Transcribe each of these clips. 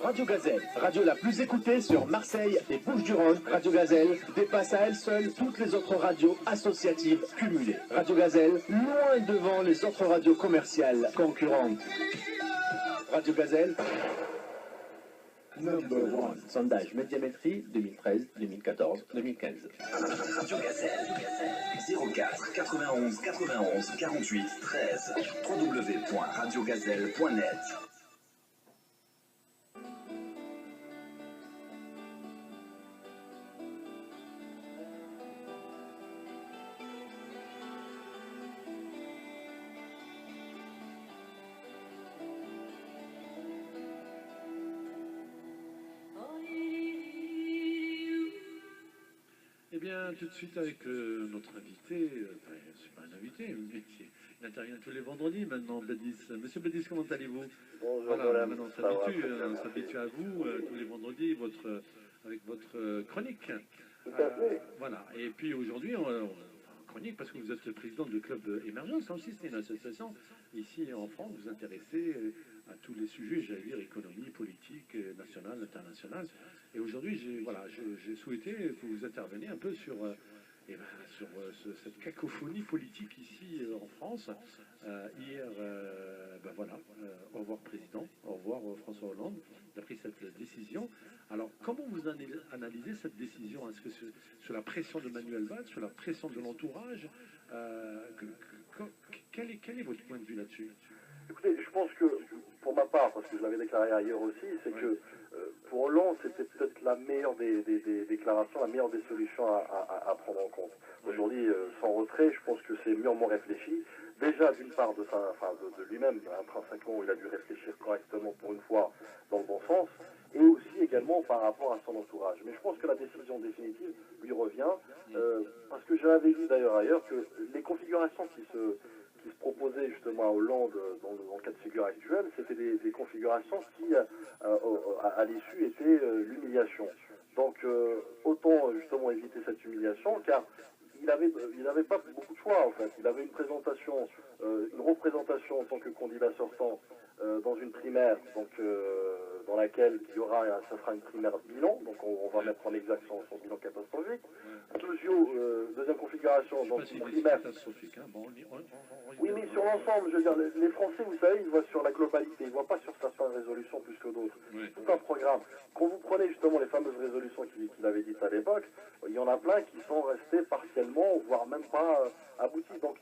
Radio Gazelle, radio la plus écoutée sur Marseille et Bouches-du-Rhône. Radio Gazelle dépasse à elle seule toutes les autres radios associatives cumulées. Radio Gazelle, loin devant les autres radios commerciales concurrentes. Radio Gazelle, number one. Sondage Médiamétrie 2013, 2014, 2015. Radio Gazelle, 04 91 91 48 13 www.radiogazelle.net. Eh bien, tout de suite avec notre invité, c'est pas un invité, mais il intervient tous les vendredis maintenant, Bladis. Monsieur Bladis, comment allez-vous? Bonjour, voilà, madame. maintenant on s'habitue à vous tous les vendredis avec votre chronique. Tout à fait. Voilà, et puis aujourd'hui, chronique, parce que vous êtes le président du club Émergence, aussi c'est une association ici en France, vous vous intéressez à tous les sujets, j'allais dire économie, politique, nationale, internationale. Et aujourd'hui, j'ai souhaité que vous interveniez un peu sur cette cacophonie politique ici en France. Hier, au revoir président, au revoir François Hollande, il a pris cette décision. Alors, comment vous analysez cette décision? Est-ce que sur la pression de Manuel Valls, sur la pression de l'entourage, quel est votre point de vue là-dessus? Écoutez, je pense que, pour ma part, parce que je l'avais déclaré ailleurs aussi, c'est que pour Hollande, c'était peut-être la meilleure des déclarations, la meilleure des solutions à prendre en compte. Aujourd'hui, sans retrait, je pense que c'est mûrement réfléchi. Déjà, d'une part, de lui-même, intrinsèquement, il a dû réfléchir correctement pour une fois dans le bon sens, et aussi également par rapport à son entourage. Mais je pense que la décision définitive lui revient, parce que je l'avais dit d'ailleurs ailleurs, que les configurations qui se proposaient justement à Hollande dans le cas de figure actuel, c'était des configurations qui, à l'issue, étaient l'humiliation. Donc, autant justement éviter cette humiliation, car il n'avait pas beaucoup de choix en fait. Il avait une représentation en tant que candidat sortant dans une primaire, donc dans laquelle ça sera une primaire bilan, donc on va mettre en exergue son bilan catastrophique. Deuxième configuration, donc une primaire. Catastrophique, hein. Bon, Oui, mais sur l'ensemble, je veux dire, les Français, vous savez, ils voient sur la globalité, ils ne voient pas sur certaines résolutions plus que d'autres. Oui. Tout un programme. Quand vous prenez justement les fameuses résolutions qu'il avait dites à l'époque, il y en a plein qui sont restées partiellement, voire même pas abouties. Donc,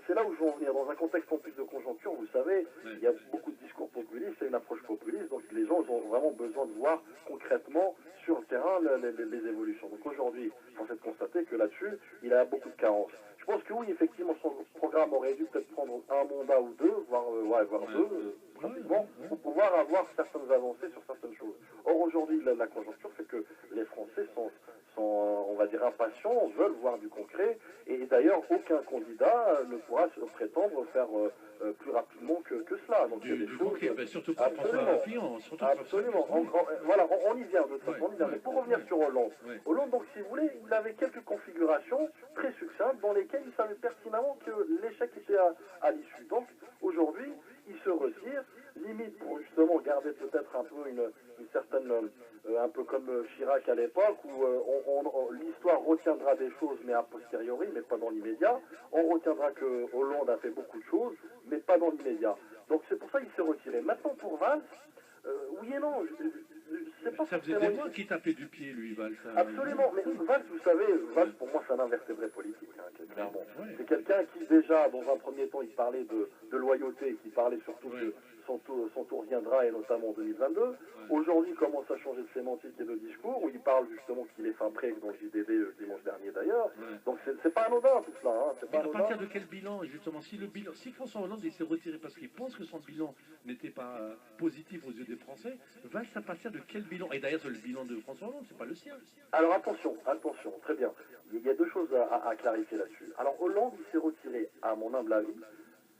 c'est là où je veux en venir. Dans un contexte en plus de conjoncture, vous savez, il y a beaucoup de discours populistes, c'est une approche populiste, donc les gens ont vraiment besoin de voir concrètement sur le terrain les évolutions. Donc aujourd'hui, force est de constater que là-dessus, il a beaucoup de carences. Je pense que oui, effectivement, son programme aurait dû peut-être prendre un mandat ou deux, voire deux, pratiquement, pour pouvoir avoir certaines avancées sur certaines choses. Or, aujourd'hui, la conjoncture fait que les Français sont, on va dire, impatients, veulent voir du concret, et d'ailleurs, aucun candidat ne pourra prétendre faire plus rapidement que cela. Donc, il y a des choses... concret, surtout pas François Fillon. Absolument. On y vient, de toute façon, on y vient. Mais pour revenir sur Hollande, Hollande, donc, si vous voulez, il avait quelques configurations très succinctes dans lesquelles il savait pertinemment que l'échec était à l'issue. Donc, aujourd'hui, il se retire, limite pour justement garder peut-être un peu une certaine, un peu comme Chirac à l'époque, où l'histoire retiendra des choses, mais a posteriori, mais pas dans l'immédiat. On retiendra que Hollande a fait beaucoup de choses, mais pas dans l'immédiat. Donc c'est pour ça qu'il s'est retiré. Maintenant pour Valls, oui et non, c'est pas ça faisait des mois qu'il tapait du pied, lui, Valls. Absolument, mais Valls, vous savez, Valls, pour moi, c'est un invertébré politique, clairement. C'est quelqu'un qui, déjà, dans un premier temps, il parlait de loyauté, qui parlait surtout que son tour viendra, et notamment en 2022. Aujourd'hui, il commence à changer de sémantique et de discours, où il parle justement qu'il est fin prêt, dans le JDD dimanche dernier d'ailleurs. Donc c'est pas anodin tout cela. Hein. Mais à partir de quel bilan, justement, si François Hollande s'est retiré parce qu'il pense que son bilan n'était pas positif aux yeux des Français, Valls à partir de quel bilan? Et d'ailleurs, c'est le bilan de François Hollande, c'est pas le sien. Alors attention, très bien. Il y a deux choses à clarifier là-dessus. Alors Hollande, il s'est retiré, à mon humble avis,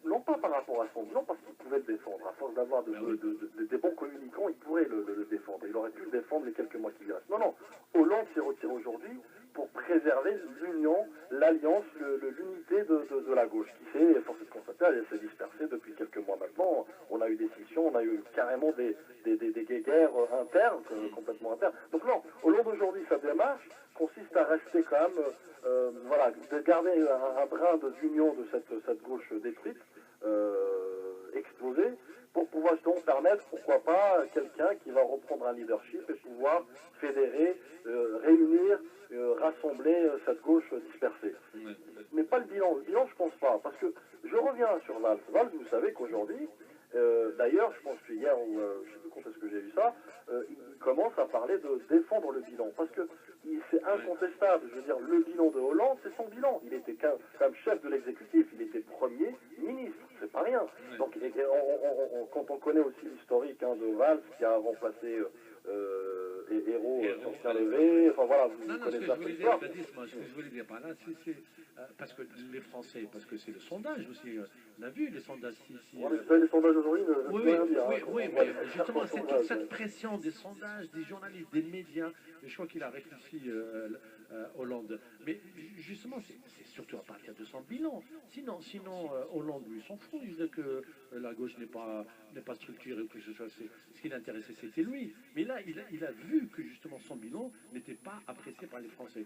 non pas par rapport à son bilan, parce qu'il pouvait le défendre. À force d'avoir des bons communicants, il pourrait le défendre. Il aurait pu le défendre les quelques mois qui lui restent. Non. Hollande s'est retiré aujourd'hui pour préserver l'union, l'alliance, l'unité de la gauche, qui s'est, force est de constater, elle s'est dispersée depuis quelques mois maintenant. On a eu des scissions, on a eu carrément des guéguerres interne, complètement interne. Donc non, Hollande aujourd'hui, sa démarche consiste à rester quand même, voilà, de garder un brin d'union de cette gauche détruite, explosée, pour pouvoir justement permettre, pourquoi pas, quelqu'un qui va reprendre un leadership et pouvoir fédérer, réunir, rassembler cette gauche dispersée. Mais pas le bilan. Le bilan, je pense pas. Parce que je reviens sur Valls. Valls, vous savez qu'aujourd'hui, d'ailleurs, je pense qu'hier, ou je ne sais plus quand est-ce que j'ai vu ça, il commence à parler de défendre le bilan. Parce que c'est incontestable. Je veux dire, le bilan de Hollande, c'est son bilan. Il était quand même chef de l'exécutif. Il était premier ministre. C'est pas rien. Donc, quand on connaît aussi l'historique de Valls, qui a remplacé Hérault sur levé, enfin voilà, vous connaissez la histoire. Ce que je voulais dire par là, c'est parce que les Français, parce que c'est le sondage aussi, on a vu les sondages ici. Les sondages aujourd'hui ne oui, veulent rien dire. Oui, mais justement, c'est toute cette pression des sondages, des journalistes, des médias, et je crois qu'il a réfléchi Hollande. Mais justement, c'est surtout à partir de son bilan. Sinon Hollande, lui, s'en fout. Il dit que la gauche n'est pas structurée ou que ce soit. Ce qui l'intéressait, c'était lui. Mais là, il a vu que justement son bilan n'était pas apprécié par les Français.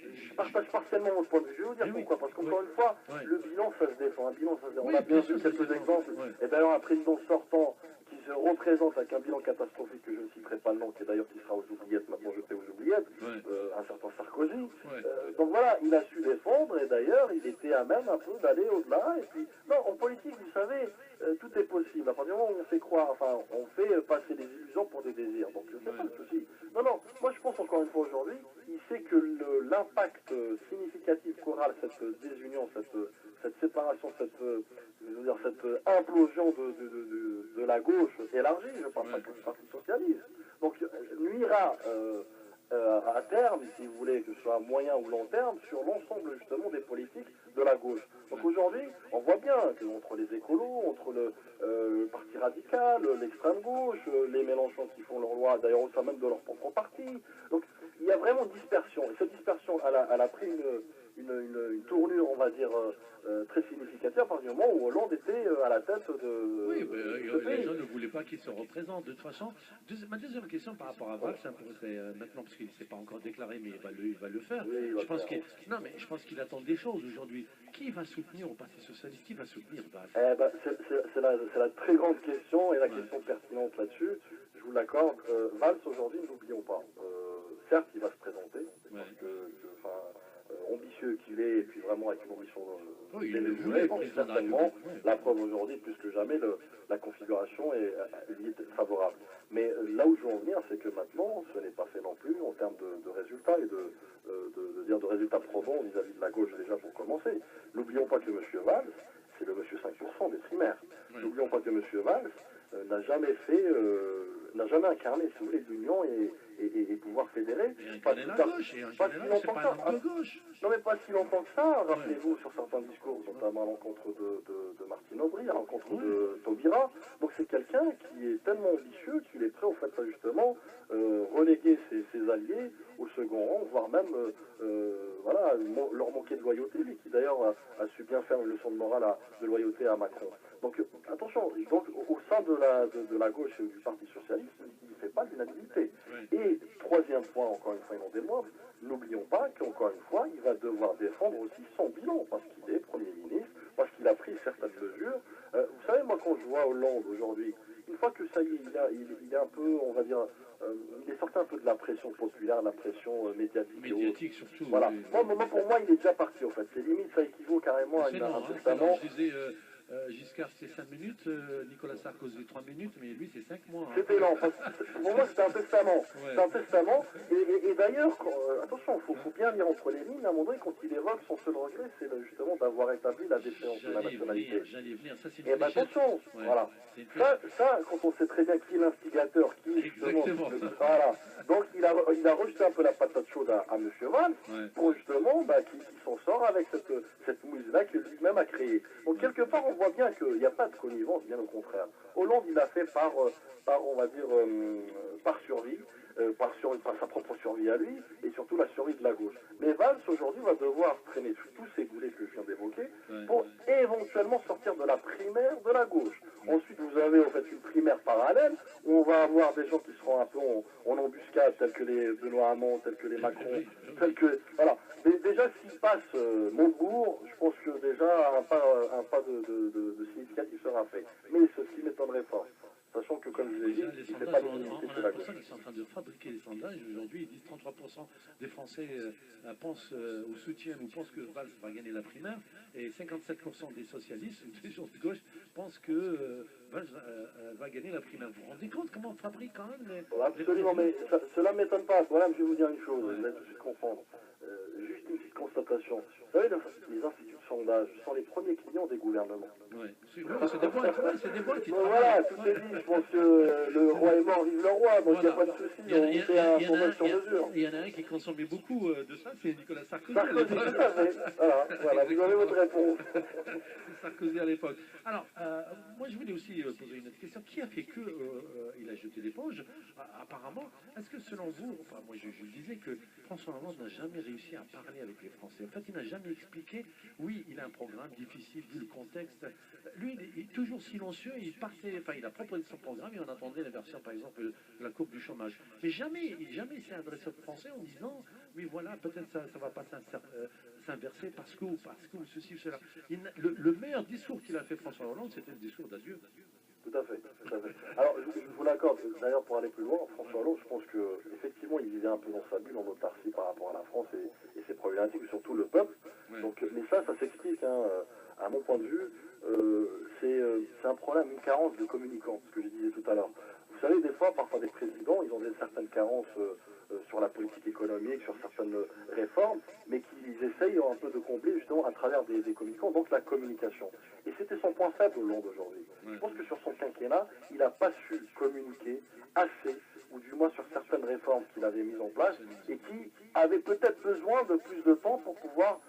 Je partage partiellement votre point de vue. Je vais vous dire pourquoi. Parce qu'encore une fois, le bilan, ça se défend. Un bilan, ça se défend. On a bien vu quelques exemples. Et d'ailleurs, un président sortant qui se représente avec un bilan catastrophique, que je ne citerai pas le nom, qui sera aux oubliettes, maintenant jeté aux oubliettes, un certain Sarkozy. Donc voilà, il a su défendre, et d'ailleurs, il était à même un peu d'aller au-delà. Et puis, non, en politique, vous savez, tout est possible. À partir du moment où on fait croire, enfin, on fait passer des illusions pour des désirs. Donc, c'est pas le souci. Non, moi je pense encore une fois aujourd'hui, il sait que l'impact significatif qu'aura cette désunion, cette séparation, cette implosion de la gauche élargie, je parle pas que du Parti Socialiste, donc nuira à terme, si vous voulez, que ce soit à moyen ou long terme, sur l'ensemble justement des politiques de la gauche. Donc aujourd'hui, on voit bien qu'entre les écolos, entre le Parti radical, l'extrême gauche, les Mélenchon qui font leur loi, d'ailleurs au sein même de leur propre parti, donc il y a vraiment dispersion. Et cette dispersion, elle a pris une tournure, on va dire, très significative à partir du moment où Hollande était à la tête de... Oui, les gens ne voulaient pas qu'il se représente. De toute façon, ma deuxième question par rapport à Valls, maintenant, parce qu'il ne s'est pas encore déclaré, mais il va le faire. Oui, je pense qu'il attend des choses aujourd'hui. Qui va soutenir au Parti Socialiste? Qui va soutenir Valls? C'est la très grande question, et la question pertinente là-dessus, je vous l'accorde. Valls, aujourd'hui, n'oublions pas. Certes, il va se présenter, parce que ambitieux qu'il est, et puis vraiment avec une ambition démesurée, certainement, la preuve aujourd'hui, plus que jamais, la configuration est favorable. Mais là où je veux en venir, c'est que maintenant, ce n'est pas fait non plus en termes de résultats, et de résultats probants vis-à-vis de la gauche déjà pour commencer. N'oublions pas que M. Valls, c'est le monsieur 5% des primaires. N'oublions pas que M. Valls n'a jamais incarné, si vous voulez, l'union et pouvoir fédérer. Pas si longtemps que ça. Non, mais pas si longtemps que ça. Rappelez-vous sur certains discours, notamment à l'encontre de Martine Aubry, à l'encontre de Taubira. Donc c'est quelqu'un qui est tellement ambitieux qu'il est prêt, au fait, à justement reléguer ses alliés au second rang, voire même leur manquer de loyauté, lui qui d'ailleurs a su bien faire une leçon de morale de loyauté à Macron. Donc attention, donc, au sein de la gauche et du Parti Socialiste, il ne fait pas l'unanimité. Et troisième point, encore une fois, il n'en démoindre, n'oublions pas qu'encore une fois, il va devoir défendre aussi son bilan, parce qu'il est Premier ministre, parce qu'il a pris certaines mesures. Vous savez, moi, quand je vois Hollande aujourd'hui, une fois que ça y est, il est un peu, on va dire, il est sorti un peu de la pression populaire, de la pression médiatique. Médiatique surtout. Voilà. Pour moi, il est déjà parti, en fait. C'est limite, ça équivaut carrément à un testament. Je disais, Giscard, c'est 5 minutes, Nicolas Sarkozy, 3 minutes, mais lui, c'est 5 mois. C'était lent. Pour moi, c'était un testament. C'est un testament. Et d'ailleurs, attention, il faut bien lire entre les lignes. À un moment donné, quand il évoque son seul regret, c'est justement d'avoir établi la déchéance de la nationalité. J'allais venir, ça c'est une et attention, voilà. Ça, quand on sait très bien qui est l'instigateur, qui justement... Voilà. Donc, il a rejeté un peu la patate chaude à M. Valls, pour justement qu'il s'en sort avec cette mouise-là que lui-même a créée. Donc, quelque part, on voit bien qu'il n'y a pas de connivence, bien au contraire. Hollande, il a fait par on va dire, par survie, par sa propre survie à lui, et surtout la survie de la gauche. Mais Valls, aujourd'hui, va devoir traîner tous ces boulets que je viens d'évoquer pour éventuellement sortir de la primaire de la gauche. Ensuite, vous avez en fait une primaire parallèle, où on va avoir des gens qui seront un peu en embuscade, tels que les Benoît Hamon, tels que les Macron, tels que... Voilà. Mais déjà, s'il passe Montebourg, je pense que déjà un pas de significatif sera fait. Mais ce qui m'étonnerait pas. Sachant que, comme je l'ai dit, Les il ne fait sondages, pas on l'unanimité a de la gauche. l'impression qu'ils sont en train de fabriquer les sondages. Aujourd'hui, ils disent 33% des Français pensent ou soutiennent ou pensent que Valls va gagner la primaire, et 57% des socialistes ou des gens de gauche pensent que Valls va gagner la primaire. Vous vous rendez compte comment on fabrique quand même Absolument, mais cela ne m'étonne pas. Voilà, je vais vous dire une chose, vous allez tout de suite comprendre. Juste une petite constatation. Vous savez, les instituts de sondage sont les premiers clients des gouvernements. Ouais. C'est des boîtes qui Bon, travaillent. voilà, tout est dit. Je pense que le roi est mort, vive le roi, donc il n'y a pas de souci. On fait un sondage sur mesure. Il y en a un qui consommait beaucoup de ça, c'est Nicolas Sarkozy. Sarkozy, tout à fait. Voilà, vous avez votre réponse. C'est Sarkozy à l'époque. Alors, moi je voulais aussi poser une autre question. Qui a fait que il a jeté l'éponge? Apparemment, est-ce que selon vous, enfin moi je disais que François Hollande n'a jamais réussi à parler avec les Français. En fait, il n'a jamais expliqué, oui, il a un programme difficile vu le contexte. Lui, il est toujours silencieux, il a proposé son programme et on attendait la version, par exemple, de la courbe du chômage. Mais jamais il s'est adressé aux Français en disant, mais voilà, peut-être ça ne va pas s'inverser parce que ceci ou cela. Le meilleur discours qu'il a fait François Hollande, c'était le discours d'adieu. Tout à fait, tout à fait. Alors, je vous l'accorde, d'ailleurs, pour aller plus loin, François Hollande, je pense qu'effectivement, il vivait un peu dans sa bulle, en autarcie par rapport à la France et ses problématiques, surtout le peuple. Ouais. Donc, mais ça s'explique, hein, à mon point de vue, c'est un problème, une carence de communicants, ce que je disais tout à l'heure. Vous savez, des fois, parfois des présidents, ils ont certaines carences sur la politique économique, sur certaines réformes, mais qu'ils essayent un peu de combler justement à travers des communicants, donc la communication. Et c'était son point faible Hollande aujourd'hui. Ouais. Je pense que sur son quinquennat, il n'a pas su communiquer assez, ou du moins sur certaines réformes qu'il avait mises en place, et qui avaient peut-être besoin de plus de temps pour pouvoir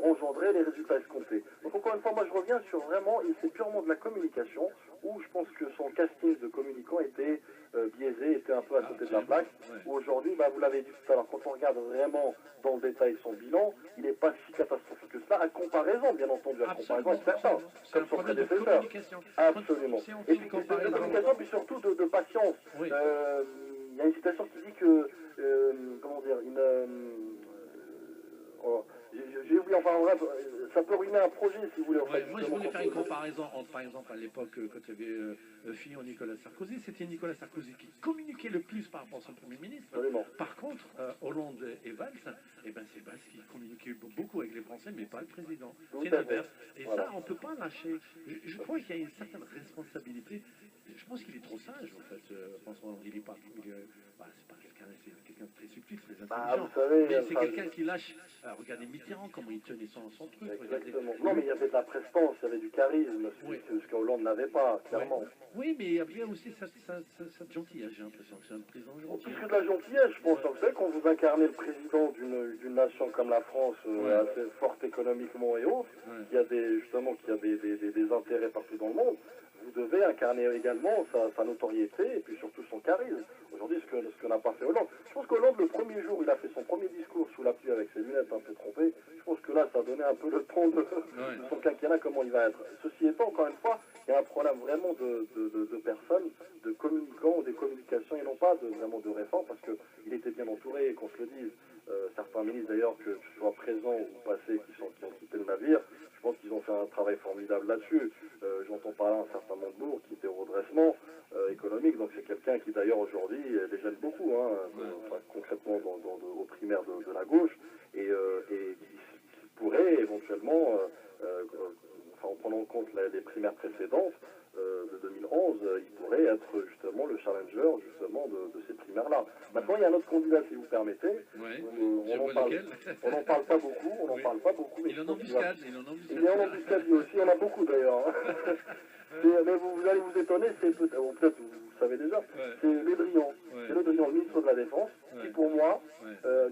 engendrer les résultats escomptés. Donc encore une fois, moi je reviens sur vraiment, et c'est purement de la communication, où je pense que son casting de communicant était biaisé, était un peu à côté de la plaque. Où aujourd'hui, vous l'avez dit tout à l'heure, quand on regarde vraiment dans le détail son bilan, il n'est pas si catastrophique que cela, à comparaison, bien entendu, à comparaison avec certains, comme son prédécesseur. Absolument. Et puis de communication, puis surtout de patience. Oui. Il y a une citation qui dit que, comment dire, j'ai oublié, enfin en bref, ça peut ruiner un projet si vous voulez. En fait, moi je voulais faire une comparaison entre, par exemple, à l'époque, quand il y avait Fillon Nicolas Sarkozy, c'était Nicolas Sarkozy qui communiquait le plus par rapport à son Premier ministre. Absolument. Par contre, Hollande et Valls, c'est Valls qui communiquait beaucoup avec les Français, mais pas le président. C'est l'inverse. Et voilà. Ça, on ne peut pas lâcher. Je crois qu'il y a une certaine responsabilité. Je pense qu'il est trop sage, en fait, François Hollande. Il n'est pas... c'est pas quelqu'un de très subtil, très intelligent. Vous savez, mais c'est quelqu'un qui lâche... regardez Mitterrand, comment il tenait son truc. Exactement. Non, mais il y avait de la prestance, il y avait du charisme, ce que Hollande n'avait pas, clairement. Oui, mais il y a bien aussi cette gentillesse, j'ai l'impression que c'est un président gentil. Plus que de la gentillesse, je pense. Vous savez, quand vous incarnez le président d'une nation comme la France, assez forte économiquement et autres, qui a des intérêts partout dans le monde, vous devez incarner également sa notoriété et puis surtout son charisme. Aujourd'hui, ce que n'a pas fait Hollande. Je pense qu'Hollande, le premier jour, il a fait son premier discours sous la pluie avec ses lunettes un peu trompées. Je pense que là, ça a donné un peu le ton de son quinquennat, comment il va être. Ceci étant, encore une fois, il y a un problème vraiment de personnes, de communicants ou des communications et non pas vraiment de réforme, parce qu'il était bien entouré, qu'on se le dise. Certains ministres d'ailleurs, que ce soit présents ou passés, qui ont quitté le navire, je pense qu'ils ont fait un travail formidable là-dessus. J'entends parler d'un certain Montebourg qui était au redressement économique, donc c'est quelqu'un qui d'ailleurs aujourd'hui les gêne beaucoup, concrètement aux primaires de la gauche, et qui pourrait éventuellement, en prenant en compte les primaires précédentes, de 2011, il pourrait être justement le challenger justement de ces primaires-là. Maintenant, il y a un autre candidat, si vous permettez. On n'en parle pas beaucoup. Mais il est en embuscade. Il est en embuscade lui aussi, il y en a beaucoup d'ailleurs. Mais vous allez vous étonner, peut-être vous savez déjà, c'est Le Drian. C'est Le Drian, le ministre de la Défense, qui pour moi,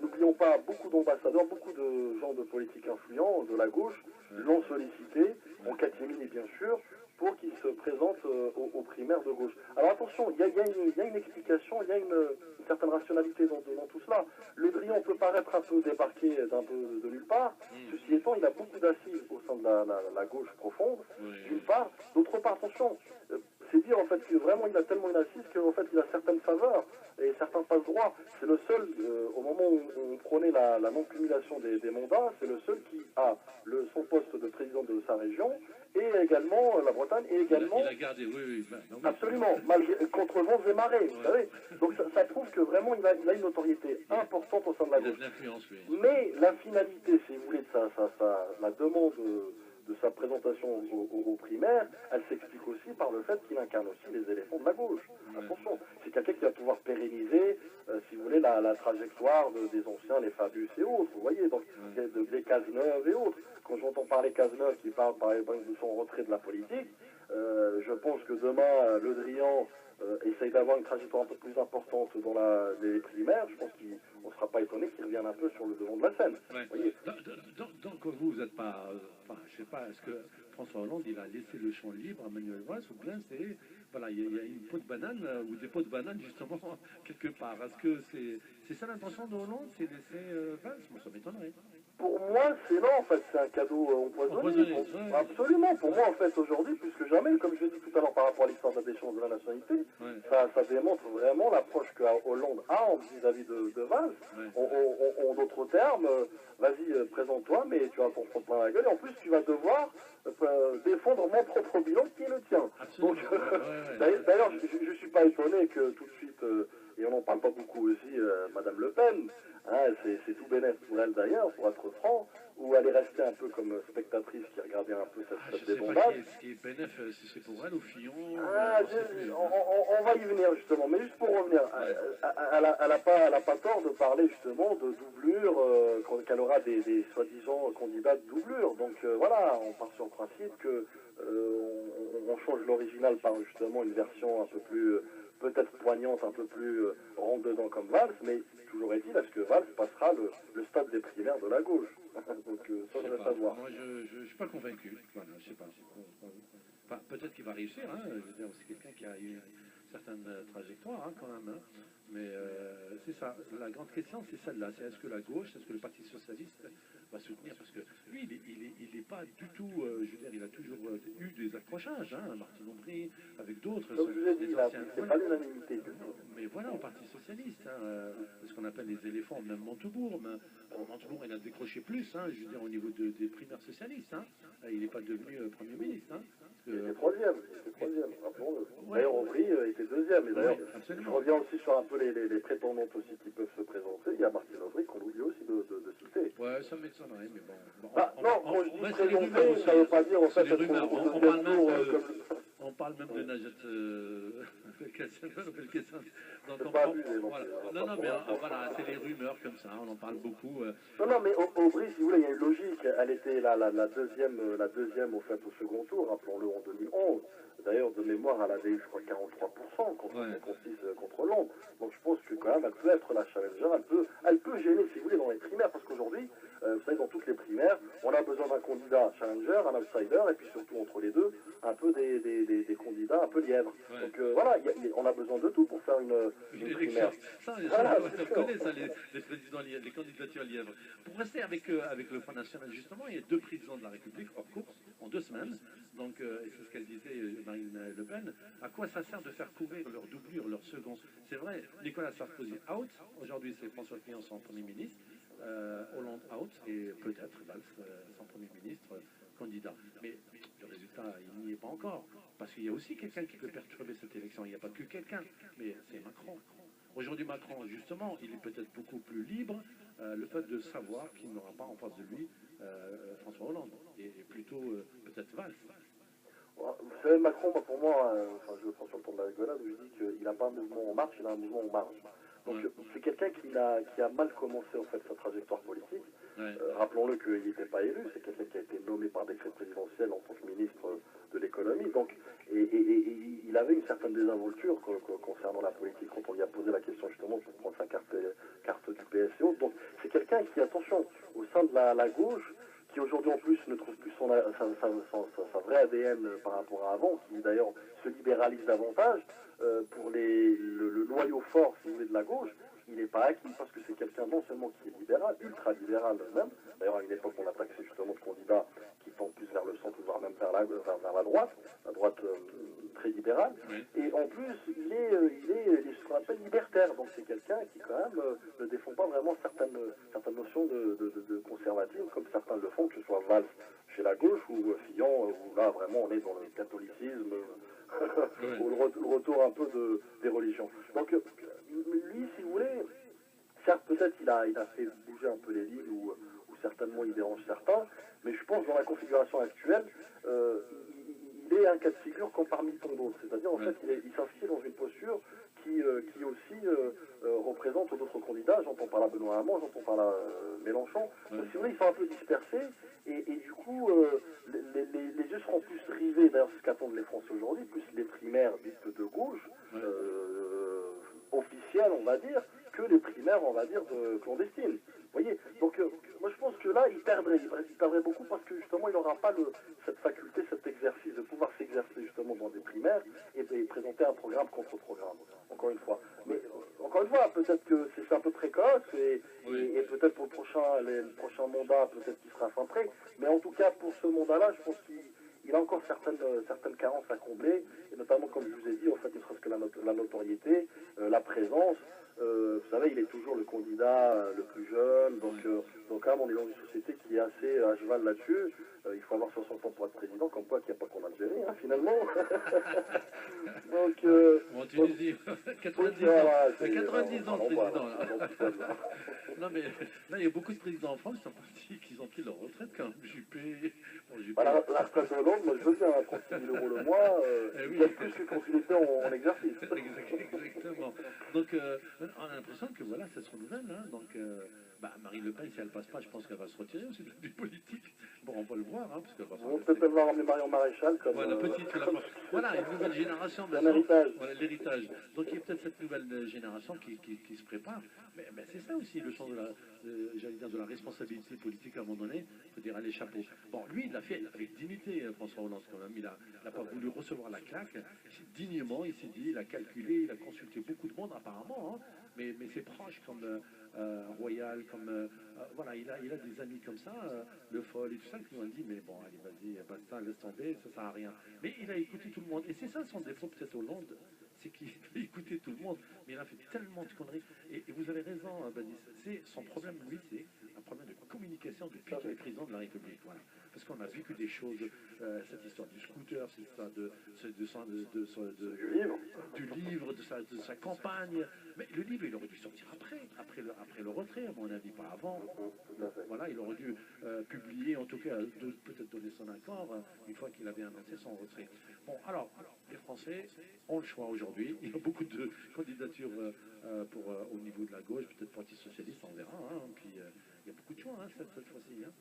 n'oublions pas, beaucoup d'ambassadeurs, beaucoup de gens de politique influents de la gauche l'ont sollicité, en catimini bien sûr, pour qu'il se présente aux primaires de gauche. Alors attention, il y a une explication droit. C'est le seul, au moment où on prenait la non-cumulation des mandats, c'est le seul qui a son poste de président de sa région, et également la Bretagne, et également... Il a gardé, oui. Non, absolument, contre vents et marées, vous savez. Donc ça prouve que vraiment il a une notoriété importante au sein de la gauche. Il a de l'influence, oui. Mais la finalité, si vous voulez, de la demande de sa présentation aux primaires, elle s'explique aussi par le fait qu'il incarne aussi les éléphants de la gauche. Attention, c'est quelqu'un qui va pouvoir pérenniser, si vous voulez, la trajectoire des anciens, les Fabius et autres, vous voyez, donc les Cazeneuve et autres. Quand j'entends parler Cazeneuve qui parle par exemple de son retrait de la politique, je pense que demain, Le Drian essaye d'avoir une trajectoire un peu plus importante dans les primaires. Je pense qu'on ne sera pas étonné qu'il revienne un peu sur le devant de la scène. Ouais. Donc vous n'êtes pas, je sais pas, est-ce que François Hollande il a laissé le champ libre à Manuel Valls ou bien c'est, voilà, il y a une peau de banane ou des pots de banane justement quelque part. Est-ce que c'est ça l'intention de Hollande, c'est laisser Valls? Moi ça m'étonnerait. Pour moi, c'est non, en fait, c'est un cadeau empoisonné. Absolument. Pour moi, en fait, aujourd'hui, plus que jamais, comme je l'ai dit tout à l'heure par rapport à l'histoire de la déchéance de la nationalité, ça démontre vraiment l'approche que Hollande a vis-à-vis de Valls. En d'autres termes, vas-y, présente-toi, mais tu vas t'en prendre plein la gueule, et en plus, tu vas devoir défendre mon propre bilan qui est le tien. Donc, d'ailleurs, je ne suis pas étonné que tout de suite, et on n'en parle pas beaucoup aussi, Madame Le Pen, hein, c'est tout bénéfice pour elle d'ailleurs, pour être franc, où elle est restée un peu comme spectatrice qui regardait un peu cette débandade. Ce qui est bénéfice, si c'est pour elle ou Fillon. On va y venir justement, mais juste pour revenir, elle n'a pas tort de parler justement de doublure, qu'elle aura des soi-disant candidats de doublure. Donc voilà, on part sur le principe que on change l'original par justement une version un peu plus peut-être poignante, un peu plus rentre-dedans comme Valls, mais toujours est-il, est-ce que Valls passera le stade des primaires de la gauche? Donc ça, je reste à voir. Moi, je ne suis pas convaincu. Voilà, je sais pas. Enfin, peut-être qu'il va réussir. Hein. Je veux dire, c'est quelqu'un qui a eu une certaine trajectoire, hein, quand même. Hein. Mais c'est ça. La grande question, c'est celle-là. C'est est-ce que la gauche, est-ce que le Parti socialiste va soutenir? Parce que lui, il n'est pas du tout. Je veux dire, il a toujours eu des accrochages. Hein, Martin Aubry, avec d'autres. Comme je vous ai dit, c'est pas l'unanimité du tout. Mais voilà, au Parti socialiste, hein, ce qu'on appelle les éléphants, même Montebourg. Montebourg, il a décroché plus, hein, je veux dire, au niveau des primaires socialistes. Hein. Il n'est pas devenu Premier ministre. Hein, il était troisième, rappelons-le. D'ailleurs, Aubry était deuxième. Et d'ailleurs, je reviens aussi sur un peu les prétendantes aussi qui peuvent se présenter. Il y a Martine Aubry qu'on oublie aussi de citer. Ouais, ça m'étonnerait, mais bon. Non, quand je dis présenter, ça ne veut pas dire en fait être on parle même de Najat Belkacem. Non, mais voilà, c'est les rumeurs comme ça, on en parle beaucoup. Non, mais Aubry, si vous voulez, il y a une logique. Elle était la deuxième au fait au second tour, rappelons-le, en 2011. D'ailleurs, de mémoire, elle avait eu, je crois, 43% contre Hollande. Donc je pense que quand même, elle peut être la challenger, elle peut gêner, si vous voulez, dans les primaires, parce qu'aujourd'hui, vous savez, dans toutes les primaires, on a besoin d'un candidat challenger, un outsider, et puis surtout entre les deux, un peu des candidats un peu lièvres. Donc voilà, on a besoin de tout pour faire une primaire. Ça, on connaît ça, les présidents lièvres, les candidatures lièvres. Pour rester avec le Front National, justement, il y a 2 présidents de la République hors course en 2 semaines. Donc, c'est ce qu'elle disait, Marine Le Pen. À quoi ça sert de faire courir leur doublure, leur second? C'est vrai, Nicolas Sarkozy out. Aujourd'hui, c'est François Fillon sans Premier ministre. Hollande out. Et peut-être Valls sans Premier ministre, candidat. Mais le résultat, il n'y est pas encore. Parce qu'il y a aussi quelqu'un qui peut perturber cette élection. Il n'y a pas que quelqu'un, mais c'est Macron. Aujourd'hui, Macron, justement, il est peut-être beaucoup plus libre. Le fait de savoir qu'il n'aura pas en face de lui François Hollande. Et plutôt peut-être Valls. Vous savez, Macron, pour moi, je le prends sur le ton de la rigolade, où je dis qu'il n'a pas un mouvement en marche, il a un mouvement en marge. Donc c'est quelqu'un qui a mal commencé en fait sa trajectoire politique. Rappelons-le qu'il n'était pas élu, c'est quelqu'un qui a été nommé par décret présidentiel en tant que ministre de l'économie. Donc, et il avait une certaine désinvolture concernant la politique quand on lui a posé la question justement pour prendre sa carte du PS et autres. Donc c'est quelqu'un qui, attention, au sein de la gauche, qui aujourd'hui en plus ne trouve plus sa vraie ADN par rapport à avant, qui d'ailleurs se libéralise davantage pour le noyau fort, si vous voulez, de la gauche. Il n'est pas acquis parce que c'est quelqu'un non seulement qui est libéral, ultra-libéral même. D'ailleurs, à une époque, on a taxé justement de candidats qui tendent plus vers le centre, voire même vers la droite très libérale. Et en plus, il est ce qu'on appelle libertaire. donc c'est quelqu'un qui quand même ne défend pas vraiment certaines notions de conservatisme, comme certains le font, que ce soit Valls chez la gauche ou Fillon, où là vraiment on est dans le catholicisme, ou le retour un peu des religions. Donc lui, si vous voulez, certes peut-être il a fait bouger un peu les lignes, ou certainement il dérange certains, mais je pense dans la configuration actuelle, il est un cas de figure comme parmi tant d'autres. C'est-à-dire en fait il s'inscrit dans une posture qui aussi représente d'autres candidats. J'entends par là Benoît Hamon, j'entends par là Mélenchon. Donc, si vous voulez, ils sont un peu dispersés, et du coup les yeux seront plus rivés, d'ailleurs c'est ce qu'attendent les Français aujourd'hui, plus les primaires dites de gauche, officielles on va dire, que les primaires on va dire de clandestines. Vous voyez, donc moi je pense que là il perdrait beaucoup, parce que justement il n'aura pas cette faculté, cet exercice de pouvoir s'exercer justement dans des primaires et présenter un programme contre programme, encore une fois. Mais encore une fois, peut-être que c'est un peu précoce, et peut-être pour le prochain mandat, peut-être qu'il sera centré, mais en tout cas pour ce mandat-là, je pense qu'il a encore certaines carences à combler, et notamment, comme je vous ai dit, en fait, ne serait-ce que la notoriété, la présence. Vous savez, il est toujours le candidat le plus jeune, donc là, on est dans une société qui est assez à cheval là-dessus. Il faut avoir 60 ans pour être président, comme quoi qu'il n'y a pas qu'en Algérie, hein, finalement. Donc, en Tunisie, 90 ans, 90 ans de président. Là. Non, mais là, il y a beaucoup de présidents en France qui sont partis, qui ont pris leur retraite quand même. Juppé. Bon, Juppé. La retraite de Hollande, moi je veux bien, 36 000 € le mois, il y a plus que quand il était en exercice. Exactement. Donc, on a l'impression que voilà, ça se renouvelle. Hein. Donc, Marine Le Pen, si elle passe pas, je pense qu'elle va se retirer aussi de la vie politique. Bon, on va le voir, hein, parce qu'elle va pas. Peut-être elle va ramener Marion Maréchal comme. Voilà, voilà, une nouvelle génération. Un héritage. Voilà, l'héritage. Donc, il y a peut-être cette nouvelle génération qui se prépare. Mais c'est ça aussi le champ de la responsabilité politique à un moment donné. Il faut dire, allez, chapeau. Bon, lui, il l'a fait avec dignité, François Hollande, quand même. Il n'a pas voulu recevoir la claque. Dignement, il s'est dit, il a calculé, il a consulté beaucoup de monde, apparemment, hein, mais ses proches, comme Royal, comme voilà, il a des amis comme ça, Le Foll et tout ça, qui lui ont dit, mais bon, allez, vas-y, basta, laisse tomber, ça sert à rien. Mais il a écouté tout le monde, et c'est ça son défaut peut-être Hollande, c'est qu'il a écouté tout le monde, mais il a fait tellement de conneries. Et vous avez raison, Badis, c'est son problème, lui, c'est un problème de communication depuis qu'il est président de la République. Voilà. Parce qu'on a vécu des choses, cette histoire du scooter, cette histoire du livre, de sa campagne. Mais le livre, il aurait dû sortir après le retrait, à mon avis, pas avant. Voilà, il aurait dû publier, en tout cas, peut-être donner son accord, une fois qu'il avait annoncé son retrait. Bon, alors, les Français ont le choix aujourd'hui. Il y a beaucoup de candidatures au niveau de la gauche, peut-être Parti socialiste, on verra. Hein, puis, il y a beaucoup de choix cette fois-ci. Hein.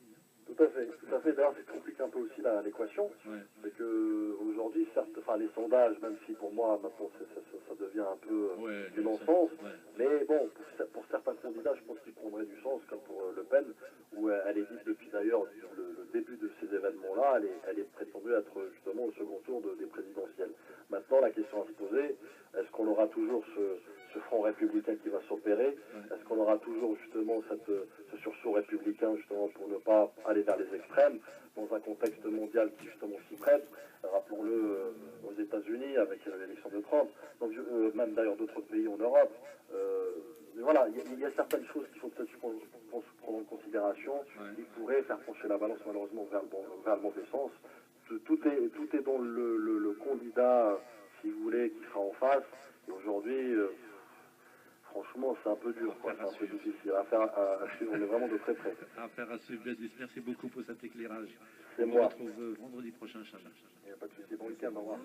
Tout à fait. D'ailleurs, c'est compliqué un peu aussi l'équation. Ouais. C'est que aujourd'hui, certes, les sondages, même si pour moi, maintenant, ça devient un peu du non-sens, mais bon, pour certains candidats, je pense qu'ils prendraient du sens, comme pour Le Pen, où elle est dite depuis d'ailleurs le début de ces événements-là, elle est prétendue être justement au second tour des présidentielles. Maintenant, la question à se poser, est-ce qu'on aura toujours ce front républicain qui va s'opérer? Est-ce qu'on aura toujours justement ce sursaut républicain justement pour ne pas aller vers les extrêmes dans un contexte mondial qui justement s'y prête? Rappelons-le aux États-Unis avec l'élection de Trump, donc même d'ailleurs d'autres pays en Europe. Mais voilà, il y a certaines choses qu'il faut peut-être prendre en considération, qui pourraient faire pencher la balance malheureusement vers le mauvais sens. Tout est dans le candidat, si vous voulez, qui sera en face. Et aujourd'hui, franchement, c'est un peu dur, c'est un peu difficile à suivre. On est vraiment de très près. Affaire à suivre, Badis. Merci beaucoup pour cet éclairage. C'est on moi. se retrouve vendredi prochain, Inch'Allah. Il n'y a pas de souci. Bon week-end, au revoir.